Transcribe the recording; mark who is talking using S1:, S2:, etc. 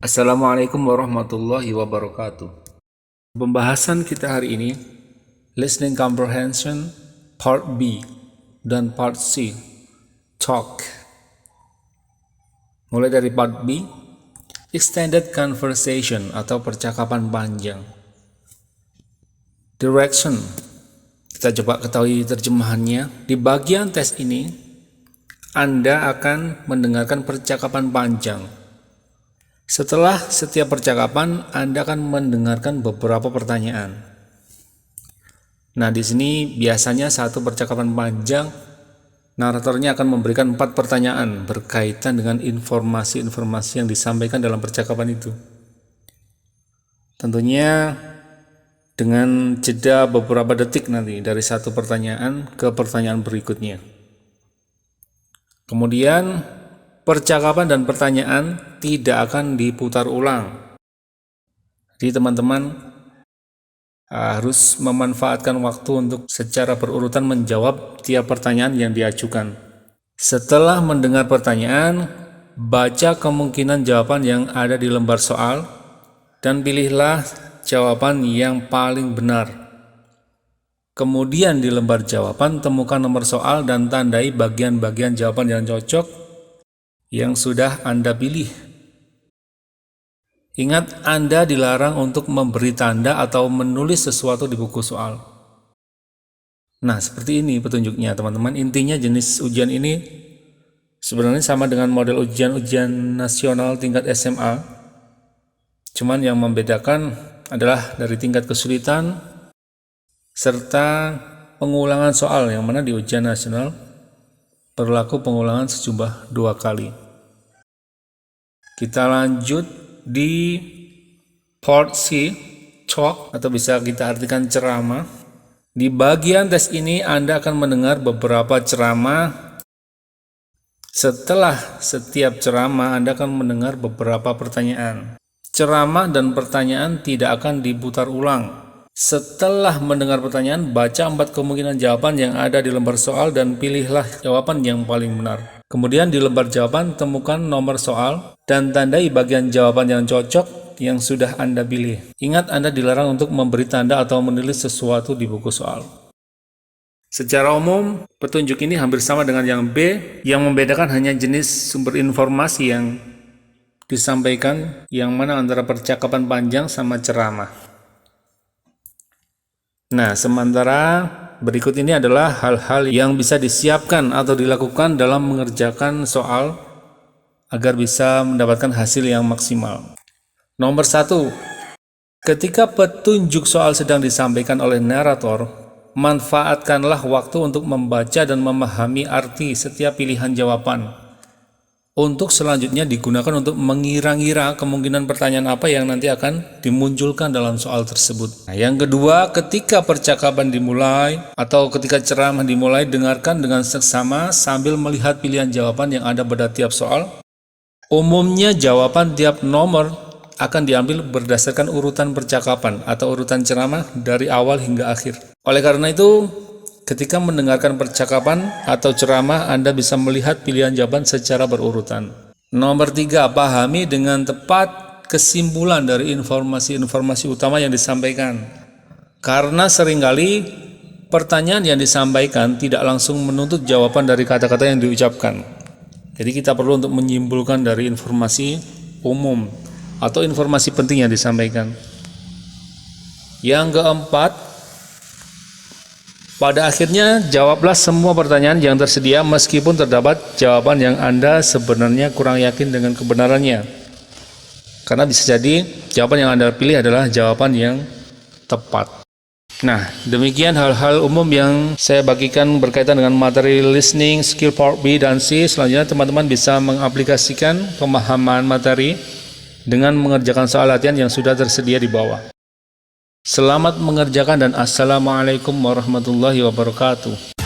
S1: Assalamualaikum warahmatullahi wabarakatuh. Pembahasan kita hari ini Listening Comprehension Part B dan Part C Talk. Mulai dari Part B, Extended Conversation atau percakapan panjang. Direction, kita coba ketahui terjemahannya. Di bagian tes ini Anda akan mendengarkan percakapan panjang. Setelah setiap percakapan, Anda akan mendengarkan beberapa pertanyaan. Nah, di sini biasanya satu percakapan panjang, naratornya akan memberikan 4 pertanyaan berkaitan dengan informasi-informasi yang disampaikan dalam percakapan itu. Tentunya dengan jeda beberapa detik nanti dari satu pertanyaan ke pertanyaan berikutnya. Kemudian percakapan dan pertanyaan tidak akan diputar ulang. Jadi teman-teman harus memanfaatkan waktu untuk secara berurutan menjawab tiap pertanyaan yang diajukan. Setelah mendengar pertanyaan, baca kemungkinan jawaban yang ada di lembar soal dan pilihlah jawaban yang paling benar. Kemudian di lembar jawaban temukan nomor soal dan tandai bagian-bagian jawaban yang cocok yang sudah Anda pilih. Ingat, Anda dilarang untuk memberi tanda atau menulis sesuatu di buku soal. Nah, seperti ini petunjuknya teman-teman. Intinya jenis ujian ini sebenarnya sama dengan model ujian-ujian nasional tingkat SMA. Cuman yang membedakan adalah dari tingkat kesulitan serta pengulangan soal, yang mana di ujian nasional berlaku pengulangan sejumlah 2 kali. Kita lanjut di Part C, Talk, atau bisa kita artikan ceramah. Di bagian tes ini Anda akan mendengar beberapa ceramah. Setelah setiap ceramah Anda akan mendengar beberapa pertanyaan. Ceramah dan pertanyaan tidak akan diputar ulang. Setelah mendengar pertanyaan, baca 4 kemungkinan jawaban yang ada di lembar soal dan pilihlah jawaban yang paling benar. Kemudian di lembar jawaban temukan nomor soal dan tandai bagian jawaban yang cocok yang sudah Anda pilih. Ingat, Anda dilarang untuk memberi tanda atau menulis sesuatu di buku soal. Secara umum, petunjuk ini hampir sama dengan yang B, yang membedakan hanya jenis sumber informasi yang disampaikan, yang mana antara percakapan panjang sama ceramah. Nah, sementara berikut ini adalah hal-hal yang bisa disiapkan atau dilakukan dalam mengerjakan soal agar bisa mendapatkan hasil yang maksimal. Nomor 1, ketika petunjuk soal sedang disampaikan oleh narator, manfaatkanlah waktu untuk membaca dan memahami arti setiap pilihan jawaban. Untuk selanjutnya digunakan untuk mengira-ngira kemungkinan pertanyaan apa yang nanti akan dimunculkan dalam soal tersebut. Nah, yang kedua, ketika percakapan dimulai atau ketika ceramah dimulai, dengarkan dengan seksama sambil melihat pilihan jawaban yang ada pada tiap soal. Umumnya jawaban tiap nomor akan diambil berdasarkan urutan percakapan atau urutan ceramah dari awal hingga akhir. Oleh karena itu, ketika mendengarkan percakapan atau ceramah, Anda bisa melihat pilihan jawaban secara berurutan. Nomor 3, pahami dengan tepat kesimpulan dari informasi-informasi utama yang disampaikan. Karena seringkali pertanyaan yang disampaikan tidak langsung menuntut jawaban dari kata-kata yang diucapkan. Jadi kita perlu untuk menyimpulkan dari informasi umum atau informasi penting yang disampaikan. Yang keempat, pada akhirnya jawablah semua pertanyaan yang tersedia meskipun terdapat jawaban yang Anda sebenarnya kurang yakin dengan kebenarannya. Karena bisa jadi jawaban yang Anda pilih adalah jawaban yang tepat. Nah, demikian hal-hal umum yang saya bagikan berkaitan dengan materi listening, skill part B dan C. Selanjutnya teman-teman bisa mengaplikasikan pemahaman materi dengan mengerjakan soal latihan yang sudah tersedia di bawah. Selamat mengerjakan dan assalamualaikum warahmatullahi wabarakatuh.